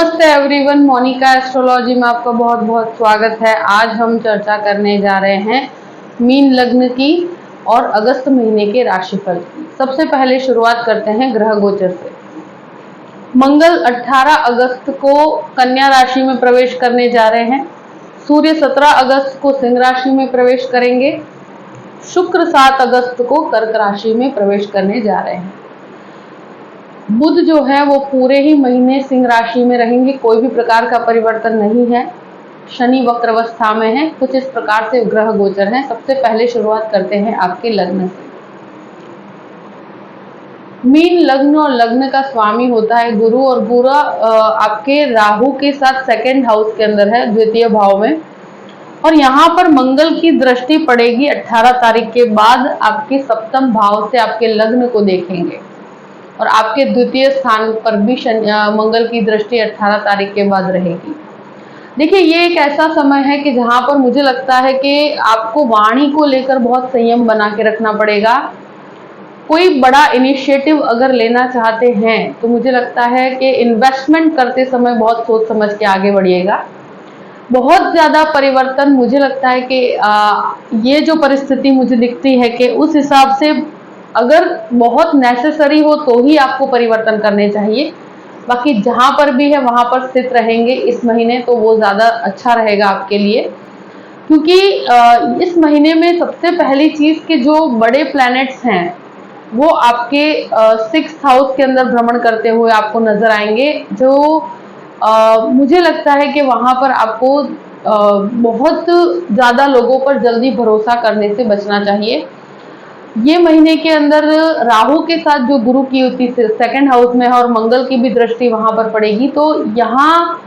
नमस्ते everyone, Monika astrology में आपका बहुत बहुत स्वागत है। आज हम चर्चा करने जा रहे हैं मीन लग्न की और अगस्त महीने के राशिफल की। सबसे पहले शुरुआत करते हैं ग्रह गोचर से। मंगल 18 अगस्त को कन्या राशि में प्रवेश करने जा रहे हैं। सूर्य 17 अगस्त को सिंह राशि में प्रवेश करेंगे। शुक्र 7 अगस्त को कर्क राशि में प्रवेश करने जा रहे हैं। बुध जो है वो पूरे ही महीने सिंह राशि में रहेंगे, कोई भी प्रकार का परिवर्तन नहीं है। शनि वक्र अवस्था में है। कुछ इस प्रकार से ग्रह गोचर हैं। सबसे पहले शुरुआत करते हैं आपके लग्न से। मीन लग्न और लग्न का स्वामी होता है गुरु, और गुरु आपके राहु के साथ सेकंड हाउस के अंदर है, द्वितीय भाव में। और यहाँ पर मंगल की दृष्टि पड़ेगी 18 तारीख के बाद। आपके सप्तम भाव से आपके लग्न को देखेंगे और आपके द्वितीय स्थान पर भी मंगल की दृष्टि 18 तारीख के बाद रहेगी। देखिए, ये एक ऐसा समय है कि जहां पर मुझे लगता है कि आपको वाणी को लेकर बहुत संयम बना के रखना पड़ेगा। कोई बड़ा इनिशिएटिव अगर लेना चाहते हैं तो मुझे लगता है कि इन्वेस्टमेंट करते समय बहुत सोच समझ के आगे बढ़िएगा। बहुत ज्यादा परिवर्तन मुझे लगता है कि ये जो परिस्थिति मुझे दिखती है कि उस हिसाब से अगर बहुत नेसेसरी हो तो ही आपको परिवर्तन करने चाहिए। बाकी जहां पर भी है वहां पर स्थित रहेंगे इस महीने तो वो ज्यादा अच्छा रहेगा आपके लिए, क्योंकि इस महीने में सबसे पहली चीज के जो बड़े प्लैनेट्स हैं वो आपके 6th हाउस के अंदर भ्रमण करते हुए आपको नजर आएंगे। जो मुझे लगता है कि वहां पर आपको बहुत ज्यादा लोगों पर जल्दी भरोसा करने से बचना चाहिए। ये महीने के अंदर राहु के साथ जो गुरु की युति सेकंड हाउस में है और मंगल की भी दृष्टि वहां पर पड़ेगी, तो यहाँ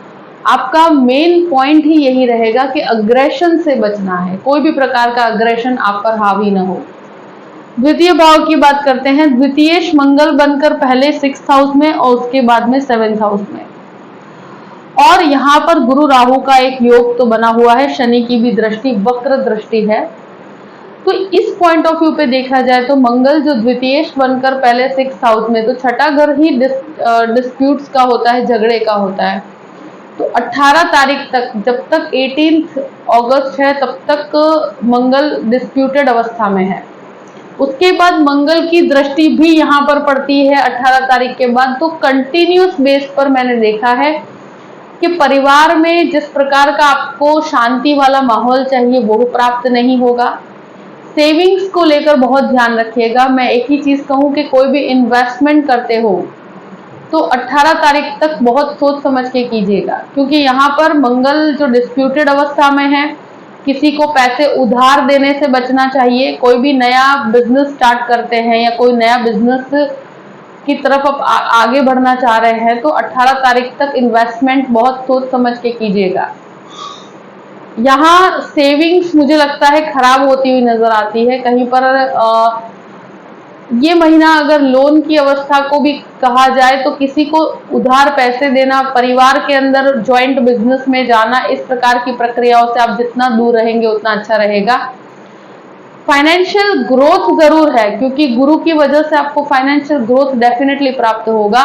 आपका मेन पॉइंट ही यही रहेगा कि अग्रेशन से बचना है। कोई भी प्रकार का अग्रेशन आप पर हावी न हो। द्वितीय भाव की बात करते हैं। द्वितीयेश मंगल बनकर पहले 6th हाउस में और उसके बाद में 7th हाउस में, और यहाँ पर गुरु राहु का एक योग तो बना हुआ है। शनि की भी दृष्टि वक्र दृष्टि है। तो इस पॉइंट ऑफ व्यू पे देखा जाए तो मंगल जो द्वितीयेश बनकर पहले 6th हाउस में, तो छठा घर ही डिस्प्यूट्स का होता है, झगड़े का होता है। तो 18 तारीख तक, जब तक 18 अगस्त है तब तक मंगल डिस्प्यूटेड अवस्था में है। उसके बाद मंगल की दृष्टि भी यहाँ पर पड़ती है 18 तारीख के बाद। तो कंटिन्यूस बेस पर मैंने देखा है कि परिवार में जिस प्रकार का आपको शांति वाला माहौल चाहिए वो प्राप्त नहीं होगा। सेविंग्स को लेकर बहुत ध्यान रखिएगा। मैं एक ही चीज कहूं कि कोई भी इन्वेस्टमेंट करते हो तो 18 तारीख तक बहुत सोच समझ के कीजिएगा, क्योंकि यहाँ पर मंगल जो डिस्प्यूटेड अवस्था में है, किसी को पैसे उधार देने से बचना चाहिए। कोई भी नया बिजनेस स्टार्ट करते हैं या कोई नया बिजनेस की तरफ आप आगे बढ़ना चाह रहे हैं तो 18 तारीख तक इन्वेस्टमेंट बहुत सोच समझ के कीजिएगा। यहाँ सेविंग्स मुझे लगता है खराब होती हुई नजर आती है कहीं पर। ये महीना अगर लोन की अवस्था को भी कहा जाए तो किसी को उधार पैसे देना, परिवार के अंदर जॉइंट बिजनेस में जाना, इस प्रकार की प्रक्रियाओं से आप जितना दूर रहेंगे उतना अच्छा रहेगा। फाइनेंशियल ग्रोथ जरूर है, क्योंकि गुरु की वजह से आपको फाइनेंशियल ग्रोथ डेफिनेटली प्राप्त होगा,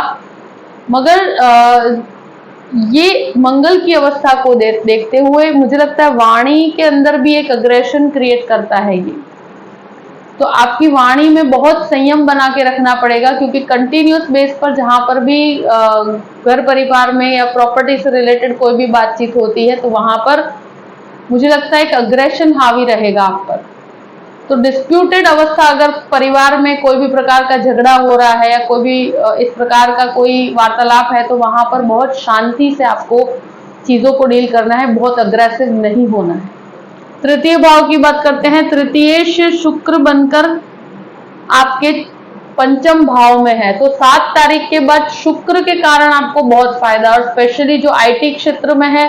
मगर ये मंगल की अवस्था को देखते हुए मुझे लगता है वाणी के अंदर भी एक अग्रेशन क्रिएट करता है ये। तो आपकी वाणी में बहुत संयम बना के रखना पड़ेगा, क्योंकि कंटिन्यूस बेस पर जहां पर भी घर परिवार में या प्रॉपर्टी से रिलेटेड कोई भी बातचीत होती है तो वहां पर मुझे लगता है एक अग्रेशन हावी रहेगा आप पर। तो डिस्प्यूटेड अवस्था, अगर परिवार में कोई भी प्रकार का झगड़ा हो रहा है या कोई भी इस प्रकार का कोई वार्तालाप है तो वहां पर बहुत शांति से आपको चीजों को डील करना है, बहुत अग्रेसिव नहीं होना है। तृतीय भाव की बात करते हैं। तृतीयेश शुक्र बनकर आपके पंचम भाव में है, तो 7 तारीख के बाद शुक्र के कारण आपको बहुत फायदा, और स्पेशली जो IT क्षेत्र में है,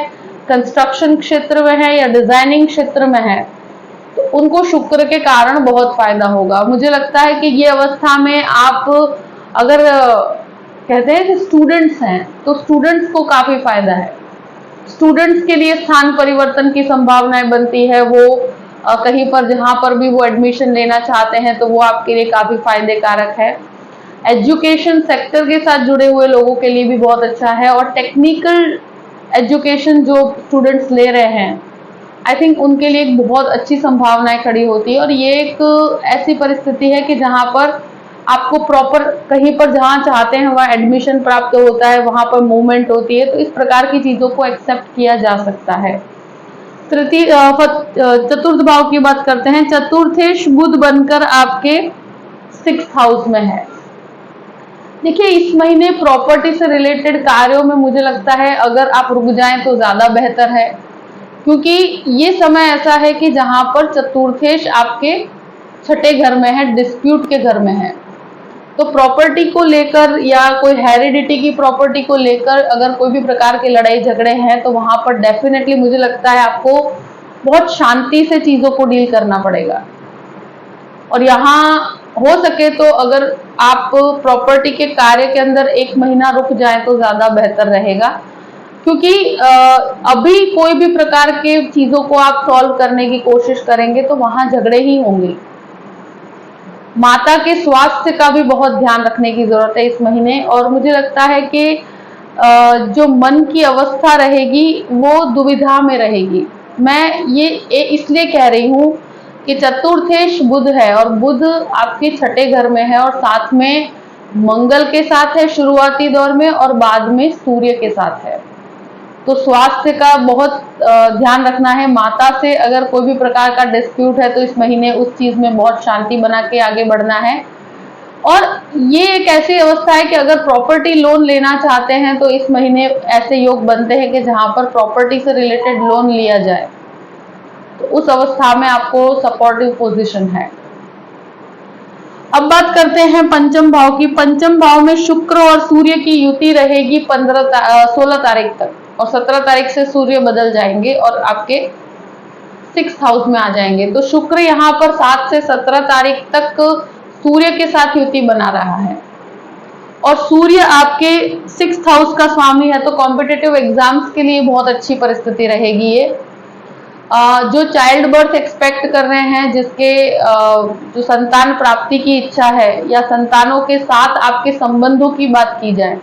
कंस्ट्रक्शन क्षेत्र में है या डिजाइनिंग क्षेत्र में है, तो उनको शुक्र के कारण बहुत फायदा होगा। मुझे लगता है कि ये अवस्था में आप अगर कहते हैं कि स्टूडेंट्स हैं तो स्टूडेंट्स को काफी फायदा है। स्टूडेंट्स के लिए स्थान परिवर्तन की संभावनाएं बनती है। वो कहीं पर जहां पर भी वो एडमिशन लेना चाहते हैं तो वो आपके लिए काफी फायदे कारक है। एजुकेशन सेक्टर के साथ जुड़े हुए लोगों के लिए भी बहुत अच्छा है, और टेक्निकल एजुकेशन जो स्टूडेंट्स ले रहे हैं आई थिंक उनके लिए एक बहुत अच्छी संभावनाएं खड़ी होती है। और ये एक ऐसी परिस्थिति है कि जहां पर आपको प्रॉपर कहीं पर जहां चाहते हैं वहां एडमिशन प्राप्त होता है, वहां पर मूवमेंट होती है, तो इस प्रकार की चीजों को एक्सेप्ट किया जा सकता है। चतुर्थ भाव की बात करते हैं। चतुर्थेश बुध बनकर आपके 6th हाउस में है। देखिए, इस महीने प्रॉपर्टी से रिलेटेड कार्यों में मुझे लगता है अगर आप रुक जाएं तो ज्यादा बेहतर है, क्योंकि ये समय ऐसा है कि जहां पर चतुर्थेश आपके 6ठे घर में है, डिस्प्यूट के घर में है। तो प्रॉपर्टी को लेकर या कोई हेरिडिटी की प्रॉपर्टी को लेकर अगर कोई भी प्रकार के लड़ाई झगड़े हैं तो वहां पर डेफिनेटली मुझे लगता है आपको बहुत शांति से चीजों को डील करना पड़ेगा। और यहाँ हो सके तो अगर आप प्रॉपर्टी के कार्य के अंदर 1 महीना रुक जाए तो ज्यादा बेहतर रहेगा, क्योंकि अभी कोई भी प्रकार के चीजों को आप सॉल्व करने की कोशिश करेंगे तो वहां झगड़े ही होंगे। माता के स्वास्थ्य का भी बहुत ध्यान रखने की जरूरत है इस महीने। और मुझे लगता है कि जो मन की अवस्था रहेगी वो दुविधा में रहेगी। मैं ये इसलिए कह रही हूँ कि चतुर्थेश बुध है और बुध आपके 6ठे घर में है और साथ में मंगल के साथ है शुरुआती दौर में और बाद में सूर्य के साथ है। तो स्वास्थ्य का बहुत ध्यान रखना है। माता से अगर कोई भी प्रकार का डिस्प्यूट है तो इस महीने उस चीज में बहुत शांति बना के आगे बढ़ना है। और ये एक ऐसी अवस्था है कि अगर प्रॉपर्टी लोन लेना चाहते हैं तो इस महीने ऐसे योग बनते हैं कि जहां पर प्रॉपर्टी से रिलेटेड लोन लिया जाए, तो उस अवस्था में आपको सपोर्टिव पोजीशन है। अब बात करते हैं पंचम भाव की। पंचम भाव में शुक्र और सूर्य की युति रहेगी 16 तारीख तक, और 17 तारीख से सूर्य बदल जाएंगे और आपके 6th हाउस में आ जाएंगे। तो शुक्र यहाँ पर 7 से 17 तारीख तक सूर्य के साथ युति बना रहा है, और सूर्य आपके 6th हाउस का स्वामी है। तो कॉम्पिटिटिव एग्जाम्स के लिए बहुत अच्छी परिस्थिति रहेगी ये। जो चाइल्ड बर्थ एक्सपेक्ट कर रहे हैं, जिसके जो संतान प्राप्ति की इच्छा है या संतानों के साथ आपके संबंधों की बात की जाए,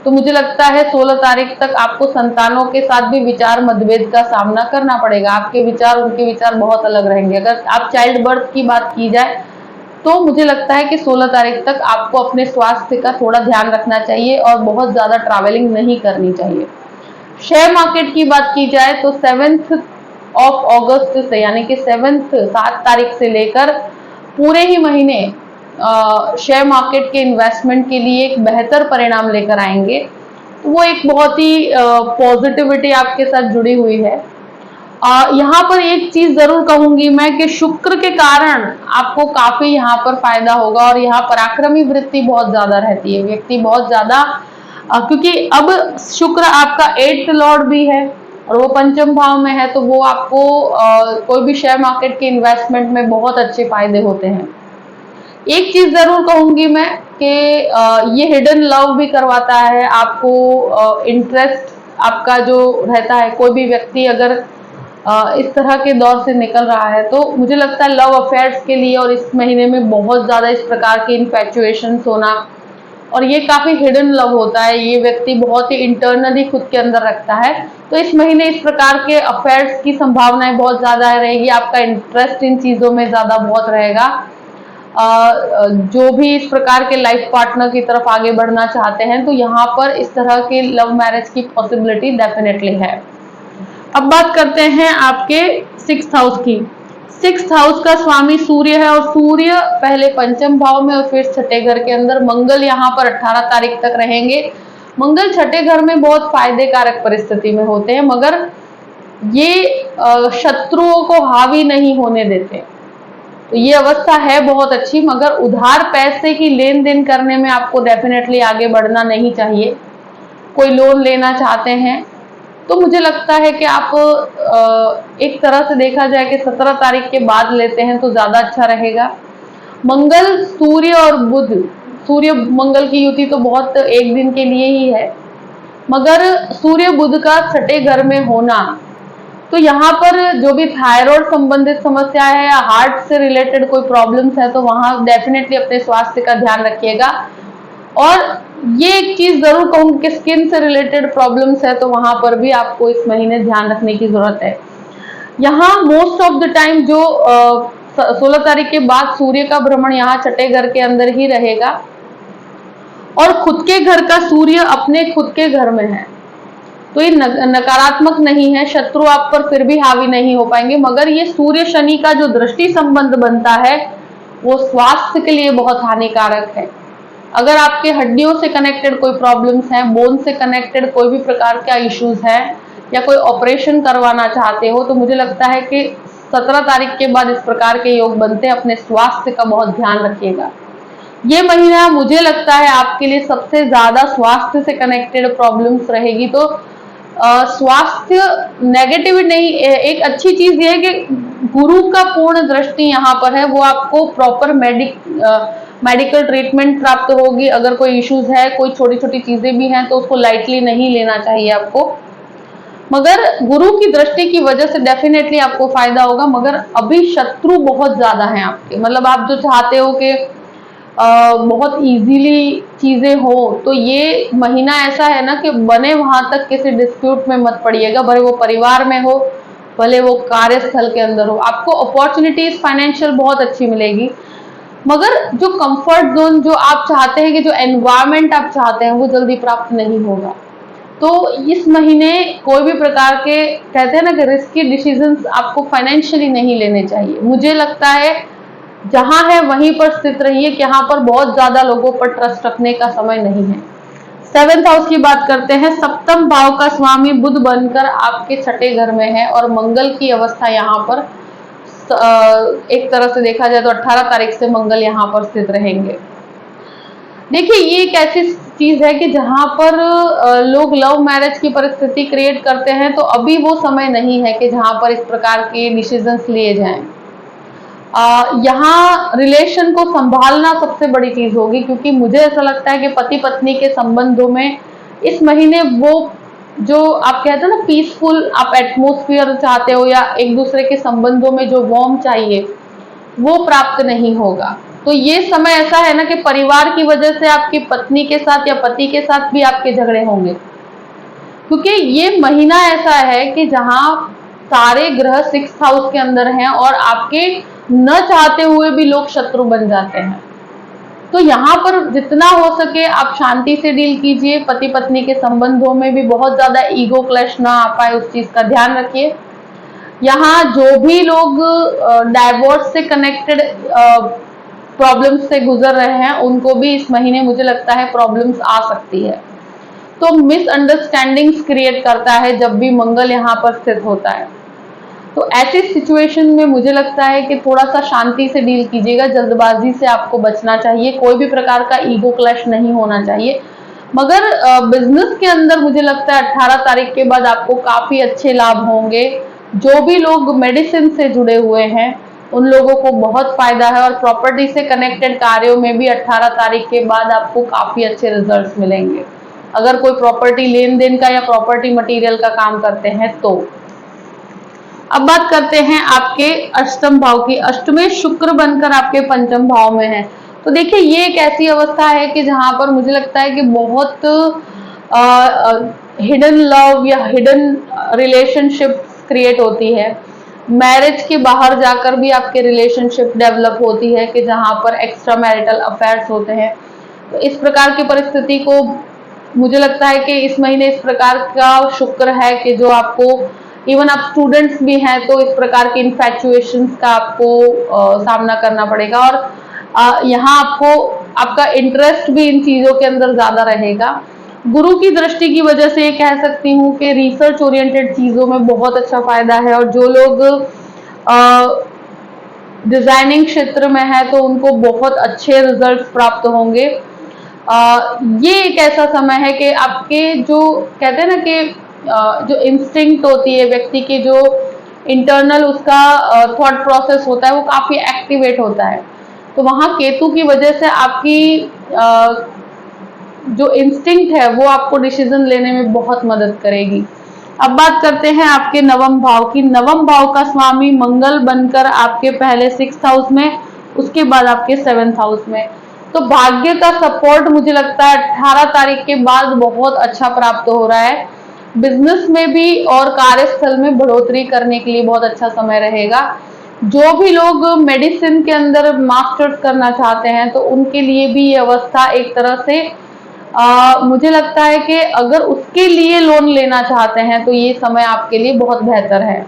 तो मुझे लगता है 16 तारीख तक आपको संतानों के साथ भी विचार मतभेद का सामना करना पड़ेगा। आपके विचार उनके विचार बहुत अलग रहेंगे। अगर आप चाइल्ड बर्थ की बात की जाए तो मुझे लगता है कि 16 तारीख तक आपको अपने स्वास्थ्य का थोड़ा ध्यान रखना चाहिए और बहुत ज्यादा ट्रैवलिंग नहीं करनी चाहिए। शेयर मार्केट की बात की जाए तो 7 अगस्त से यानी कि 7 तारीख से लेकर पूरे ही महीने शेयर मार्केट के इन्वेस्टमेंट के लिए एक बेहतर परिणाम लेकर आएंगे। वो एक बहुत ही पॉजिटिविटी आपके साथ जुड़ी हुई है। यहाँ पर एक चीज जरूर कहूंगी मैं कि शुक्र के कारण आपको काफी यहाँ पर फायदा होगा, और यहाँ पराक्रमी वृत्ति बहुत ज्यादा रहती है। व्यक्ति बहुत ज्यादा क्योंकि अब शुक्र आपका 8th लॉर्ड भी है और वो पंचम भाव में है, तो वो आपको कोई भी शेयर मार्केट के इन्वेस्टमेंट में बहुत अच्छे फायदे होते हैं। एक चीज जरूर कहूंगी मैं कि ये हिडन लव भी करवाता है आपको। इंटरेस्ट आपका जो रहता है, कोई भी व्यक्ति अगर इस तरह के दौर से निकल रहा है तो मुझे लगता है लव अफेयर्स के लिए और इस महीने में बहुत ज्यादा इस प्रकार के इन्फैचुएशन होना, और ये काफी हिडन लव होता है। ये व्यक्ति बहुत ही इंटरनली खुद के अंदर रखता है, तो इस महीने इस प्रकार के अफेयर्स की संभावनाएं बहुत ज्यादा रहेगी। आपका इंटरेस्ट इन चीजों में ज्यादा बहुत रहेगा। जो भी इस प्रकार के लाइफ पार्टनर की तरफ आगे बढ़ना चाहते हैं तो यहाँ पर इस तरह के लव मैरिज की पॉसिबिलिटी डेफिनेटली है। अब बात करते हैं आपके 6th हाउस की। 6th हाउस का स्वामी सूर्य है और सूर्य पहले पंचम भाव में और फिर 6ठे घर के अंदर। मंगल यहाँ पर 18 तारीख तक रहेंगे। मंगल 6ठे घर में बहुत फायदे कारक परिस्थिति में होते हैं, मगर ये शत्रुओं को हावी नहीं होने देते। तो ये अवस्था है बहुत अच्छी, मगर उधार पैसे की लेन देन करने में आपको डेफिनेटली आगे बढ़ना नहीं चाहिए। कोई लोन लेना चाहते हैं तो मुझे लगता है कि आप एक तरह से देखा जाए कि 17 तारीख के बाद लेते हैं तो ज्यादा अच्छा रहेगा। मंगल सूर्य और बुध, सूर्य मंगल की युति तो बहुत एक दिन के लिए ही है, मगर सूर्य बुध का 6ठे घर में होना, तो यहाँ पर जो भी थायराइड संबंधित समस्या है या हार्ट से रिलेटेड कोई प्रॉब्लम्स है तो वहां डेफिनेटली अपने स्वास्थ्य का ध्यान रखिएगा। और ये एक चीज जरूर कहूंगी कि स्किन से रिलेटेड प्रॉब्लम्स है तो वहां पर भी आपको इस महीने ध्यान रखने की जरूरत है। यहाँ मोस्ट ऑफ द टाइम जो 16 तारीख के बाद सूर्य का भ्रमण यहाँ छठे घर के अंदर ही रहेगा और खुद के घर का सूर्य अपने खुद के घर में है, तो ये नकारात्मक नहीं है, शत्रु आप पर फिर भी हावी नहीं हो पाएंगे। मगर ये सूर्य शनि का जो दृष्टि संबंध बनता है वो स्वास्थ्य के लिए बहुत हानिकारक है। अगर आपके हड्डियों से कनेक्टेड कोई प्रॉब्लम्स हैं, बोन से कनेक्टेड कोई भी प्रकार का इश्यूज है या कोई ऑपरेशन करवाना चाहते हो, तो मुझे लगता है कि 17 तारीख के बाद इस प्रकार के योग बनते हैं। अपने स्वास्थ्य का बहुत ध्यान रखिएगा। ये महीना मुझे लगता है आपके लिए सबसे ज्यादा स्वास्थ्य से कनेक्टेड प्रॉब्लम्स रहेगी। तो स्वास्थ्य नेगेटिव नहीं, एक अच्छी चीज ये है कि गुरु का पूर्ण दृष्टि यहाँ पर है, वो आपको प्रॉपर मेडिकल ट्रीटमेंट प्राप्त होगी। अगर कोई इश्यूज है, कोई छोटी छोटी चीजें भी हैं तो उसको लाइटली नहीं लेना चाहिए आपको, मगर गुरु की दृष्टि की वजह से डेफिनेटली आपको फायदा होगा। मगर अभी शत्रु बहुत ज्यादा हैं आपके, मतलब आप जो चाहते हो कि बहुत इजीली चीजें हो, तो ये महीना ऐसा है ना कि बने वहां तक किसी डिस्प्यूट में मत पड़िएगा, भले वो परिवार में हो, भले वो कार्यस्थल के अंदर हो। आपको अपॉर्चुनिटीज फाइनेंशियल बहुत अच्छी मिलेगी, मगर जो कंफर्ट जोन जो आप चाहते हैं, कि जो एनवायरमेंट आप चाहते हैं, वो जल्दी प्राप्त नहीं होगा। तो इस महीने कोई भी प्रकार के, कहते हैं ना कि रिस्की डिसीजंस आपको फाइनेंशियली नहीं लेने चाहिए। मुझे लगता है जहां है वहीं पर स्थित रहिए, कि यहाँ पर बहुत ज्यादा लोगों पर ट्रस्ट रखने का समय नहीं है। 7th हाउस की बात करते हैं। सप्तम भाव का स्वामी बुध बनकर आपके छठे घर में है और मंगल की अवस्था यहाँ पर एक तरह से देखा जाए तो 18 तारीख से मंगल यहाँ पर स्थित रहेंगे। देखिए, ये एक ऐसी चीज है कि जहां पर लोग लव मैरिज की परिस्थिति क्रिएट करते हैं, तो अभी वो समय नहीं है कि जहां पर इस प्रकार के डिसीजंस लिए जाएं। यहाँ रिलेशन को संभालना सबसे बड़ी चीज होगी, क्योंकि मुझे ऐसा लगता है कि पति पत्नी के संबंधों में इस महीने वो जो आप कहते हैं ना पीसफुल आप एटमोस्फियर चाहते हो, या एक दूसरे के संबंधों में जो वार्म चाहिए वो प्राप्त नहीं होगा। तो ये समय ऐसा है ना कि परिवार की वजह से आपकी पत्नी के साथ या पति के साथ भी आपके झगड़े होंगे, क्योंकि ये महीना ऐसा है कि जहां सारे ग्रह 6th हाउस के अंदर हैं और आपके न चाहते हुए भी लोग शत्रु बन जाते हैं। तो यहाँ पर जितना हो सके आप शांति से डील कीजिए। पति पत्नी के संबंधों में भी बहुत ज्यादा ईगो क्लैश ना आ पाए, उस चीज का ध्यान रखिए। यहाँ जो भी लोग डाइवोर्स से कनेक्टेड प्रॉब्लम्स से गुजर रहे हैं, उनको भी इस महीने मुझे लगता है प्रॉब्लम्स आ सकती है। तो मिसअंडरस्टैंडिंग्स क्रिएट करता है जब भी मंगल यहाँ पर स्थित होता है। तो ऐसी सिचुएशन में मुझे लगता है कि थोड़ा सा शांति से डील कीजिएगा, जल्दबाजी से आपको बचना चाहिए, कोई भी प्रकार का ईगो क्लैश नहीं होना चाहिए। मगर बिजनेस के अंदर मुझे लगता है 18 तारीख के बाद आपको काफी अच्छे लाभ होंगे। जो भी लोग मेडिसिन से जुड़े हुए हैं उन लोगों को बहुत फायदा है, और प्रॉपर्टी से कनेक्टेड कार्यों में भी 18 तारीख के बाद आपको काफी अच्छे रिजल्ट्स मिलेंगे, अगर कोई प्रॉपर्टी लेन देन का या प्रॉपर्टी मटेरियल का काम करते हैं तो। अब बात करते हैं आपके अष्टम भाव की। अष्टमें शुक्र बनकर आपके पंचम भाव में है। तो देखिए, ये एक ऐसी अवस्था है कि जहां पर मुझे लगता है कि बहुत हिडन लव या हिडन रिलेशनशिप क्रिएट होती है। मैरिज के बाहर जाकर भी आपके रिलेशनशिप डेवलप होती है, कि जहां पर एक्स्ट्रा मैरिटल अफेयर्स होते हैं। तो इस प्रकार की परिस्थिति को मुझे लगता है कि इस महीने इस प्रकार का शुक्र है कि जो आपको, इवन आप स्टूडेंट्स भी हैं तो इस प्रकार के इन्फैचुएशंस का आपको सामना करना पड़ेगा, और यहाँ आपको आपका इंटरेस्ट भी इन चीजों के अंदर ज्यादा रहेगा। गुरु की दृष्टि की वजह से ये कह सकती हूँ कि रिसर्च ओरिएंटेड चीजों में बहुत अच्छा फायदा है, और जो लोग डिजाइनिंग क्षेत्र में है तो उनको बहुत अच्छे रिजल्ट्स प्राप्त होंगे। ये एक ऐसा समय है कि आपके जो कहते हैं ना कि जो इंस्टिंक्ट होती है व्यक्ति की, जो इंटरनल उसका थॉट प्रोसेस होता है, वो काफी एक्टिवेट होता है। तो वहां केतु की वजह से आपकी जो इंस्टिंक्ट है वो आपको डिसीजन लेने में बहुत मदद करेगी। अब बात करते हैं आपके नवम भाव की। नवम भाव का स्वामी मंगल बनकर आपके पहले 6th हाउस में, उसके बाद आपके 7th हाउस में। तो भाग्य का सपोर्ट मुझे लगता है 18 तारीख के बाद बहुत अच्छा प्राप्त हो रहा है। बिजनेस में भी और कार्यस्थल में बढ़ोतरी करने के लिए बहुत अच्छा समय रहेगा। जो भी लोग मेडिसिन के अंदर मास्टर्स करना चाहते हैं तो उनके लिए भी ये अवस्था एक तरह से मुझे लगता है कि अगर उसके लिए लोन लेना चाहते हैं तो ये समय आपके लिए बहुत बेहतर है।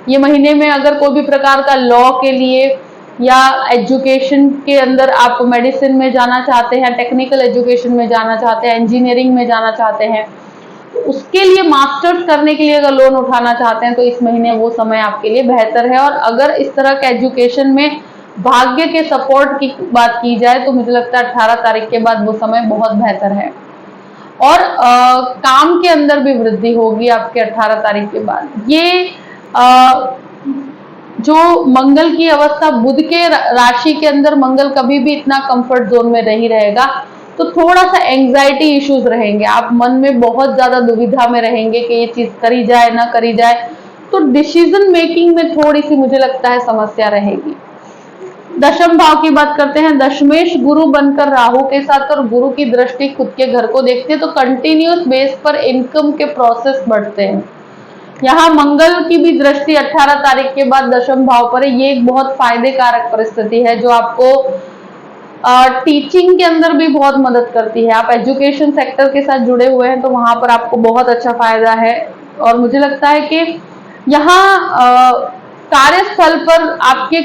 ये महीने में अगर कोई भी प्रकार का लॉ के लिए या एजुकेशन के अंदर आप मेडिसिन में जाना चाहते हैं, टेक्निकल एजुकेशन में जाना चाहते हैं, इंजीनियरिंग में जाना चाहते हैं, तो उसके लिए मास्टर्स करने के लिए अगर लोन उठाना चाहते हैं तो इस महीने वो समय आपके लिए बेहतर है। और अगर इस तरह के एजुकेशन में भाग्य के सपोर्ट की बात की जाए तो मुझे लगता है 18 तारीख के बाद वो समय बहुत बेहतर है। और काम के अंदर भी वृद्धि होगी आपके 18 तारीख के बाद। ये जो मंगल की अवस्था, बुध के राशि के अंदर मंगल कभी भी इतना कंफर्ट जोन में नहीं रहेगा, तो थोड़ा सा एंजाइटी इश्यूज रहेंगे। आप मन में बहुत ज्यादा दुविधा में रहेंगे कि ये चीज करी जाए ना करी जाए, तो डिसीजन मेकिंग में थोड़ी सी मुझे लगता है समस्या रहेगी। दशम भाव की बात करते हैं। दशमेश गुरु बनकर राहु के साथ और गुरु की दृष्टि खुद के घर को देखते हैं तो कंटिन्यूस बेस पर इनकम के प्रोसेस बढ़ते हैं। यहाँ मंगल की भी दृष्टि 18 तारीख के बाद दशम भाव पर है। ये एक बहुत फायदे कारक परिस्थिति है जो आपको टीचिंग के अंदर भी बहुत मदद करती है। आप एजुकेशन सेक्टर के साथ जुड़े हुए हैं तो वहां पर आपको बहुत अच्छा फायदा है। और मुझे लगता है कि यहाँ कार्यस्थल पर आपके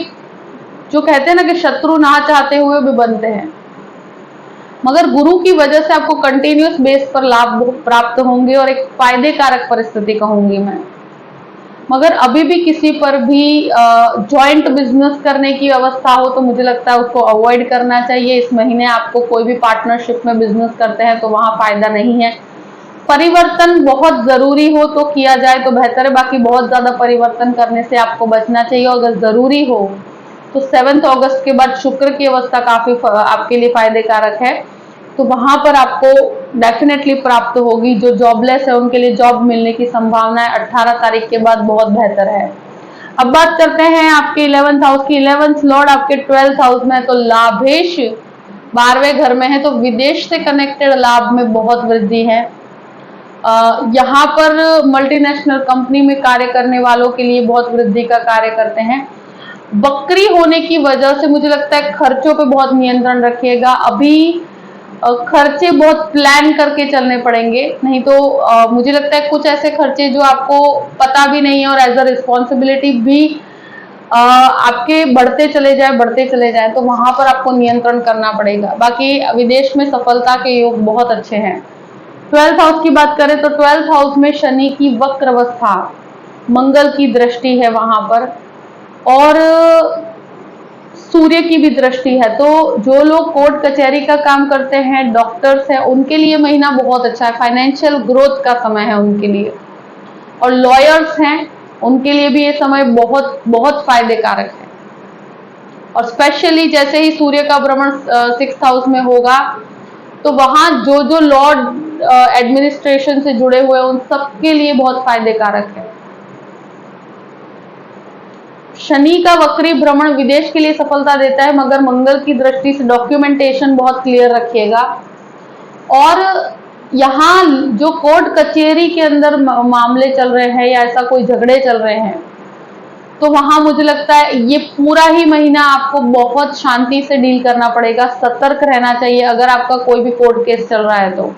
जो कहते हैं ना कि शत्रु ना चाहते हुए भी बनते हैं, मगर गुरु की वजह से आपको कंटिन्यूस बेस पर लाभ प्राप्त होंगे और एक फायदे कारक परिस्थिति कहूंगी मैं। मगर अभी भी किसी पर भी जॉइंट बिजनेस करने की अवस्था हो तो मुझे लगता है उसको अवॉइड करना चाहिए। इस महीने आपको कोई भी पार्टनरशिप में बिजनेस करते हैं तो वहां फायदा नहीं है। परिवर्तन बहुत जरूरी हो तो किया जाए तो बेहतर है, बाकी बहुत ज्यादा परिवर्तन करने से आपको बचना चाहिए। और अगर जरूरी हो तो 7 अगस्त के बाद शुक्र की अवस्था काफी आपके लिए फायदे कारक है, तो वहां पर आपको डेफिनेटली प्राप्त होगी। जो जॉबलेस है उनके लिए जॉब मिलने की संभावना है 18 तारीख के बाद बहुत बेहतर है। अब बात करते हैं आपके 11th हाउस की। 11th लॉर्ड आपके 12th हाउस में है तो लाभेश 12वें घर में है, तो विदेश से कनेक्टेड लाभ में बहुत वृद्धि है। यहाँ पर मल्टीनेशनल कंपनी में कार्य करने वालों के लिए बहुत वृद्धि का कार्य करते हैं। बकरी होने की वजह से मुझे लगता है खर्चों पे बहुत नियंत्रण रखिएगा। अभी खर्चे बहुत प्लान करके चलने पड़ेंगे, नहीं तो मुझे लगता है कुछ ऐसे खर्चे जो आपको पता भी नहीं है और एज अ रिस्पॉन्सिबिलिटी भी आपके बढ़ते चले जाए तो वहां पर आपको नियंत्रण करना पड़ेगा। बाकी विदेश में सफलता के योग बहुत अच्छे हैं। 12th हाउस की बात करें तो 12th हाउस में शनि की वक्र अवस्था, मंगल की दृष्टि है वहां पर और सूर्य की भी दृष्टि है। तो जो लोग कोर्ट कचहरी का काम करते हैं, डॉक्टर्स हैं, उनके लिए महीना बहुत अच्छा है। फाइनेंशियल ग्रोथ का समय है उनके लिए। और लॉयर्स हैं उनके लिए भी ये समय बहुत बहुत फायदे कारक है। और स्पेशली जैसे ही सूर्य का भ्रमण 6th हाउस में होगा तो वहां जो जो लॉर्ड एडमिनिस्ट्रेशन से जुड़े हुए उन सबके लिए बहुत फायदे कारक है। शनि का वक्री भ्रमण विदेश के लिए सफलता देता है, मगर मंगल की दृष्टि से डॉक्यूमेंटेशन बहुत क्लियर रखिएगा। और यहाँ जो कोर्ट कचहरी के अंदर मामले चल रहे हैं या ऐसा कोई झगड़े चल रहे हैं तो वहां मुझे लगता है ये पूरा ही महीना आपको बहुत शांति से डील करना पड़ेगा, सतर्क रहना चाहिए अगर आपका कोई भी कोर्ट केस चल रहा है तो।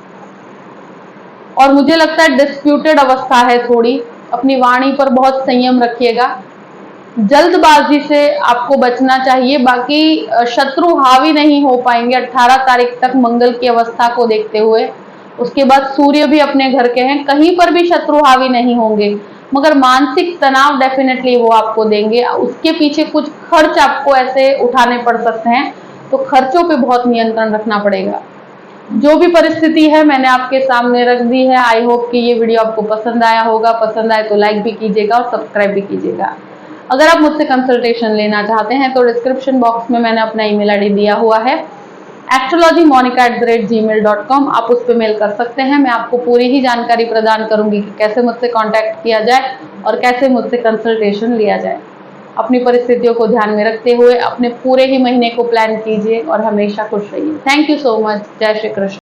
और मुझे लगता है डिस्प्यूटेड अवस्था है थोड़ी, अपनी वाणी पर बहुत संयम रखिएगा, जल्दबाजी से आपको बचना चाहिए। बाकी शत्रु हावी नहीं हो पाएंगे 18 तारीख तक मंगल की अवस्था को देखते हुए। उसके बाद सूर्य भी अपने घर के हैं, कहीं पर भी शत्रु हावी नहीं होंगे, मगर मानसिक तनाव डेफिनेटली वो आपको देंगे। उसके पीछे कुछ खर्च आपको ऐसे उठाने पड़ सकते हैं, तो खर्चों पे बहुत नियंत्रण रखना पड़ेगा। जो भी परिस्थिति है मैंने आपके सामने रख दी है। आई होप कि ये वीडियो आपको पसंद आया होगा। पसंद आए तो लाइक भी कीजिएगा और सब्सक्राइब भी कीजिएगा। अगर आप मुझसे कंसल्टेशन लेना चाहते हैं तो डिस्क्रिप्शन बॉक्स में मैंने अपना ईमेल आईडी दिया हुआ है astrologymonica@gmail.com। आप उस पर मेल कर सकते हैं। मैं आपको पूरी ही जानकारी प्रदान करूंगी कि कैसे मुझसे कांटेक्ट किया जाए और कैसे मुझसे कंसल्टेशन लिया जाए। अपनी परिस्थितियों को ध्यान में रखते हुए अपने पूरे ही महीने को प्लान कीजिए और हमेशा खुश रहिए। Thank you so much. जय श्री कृष्ण।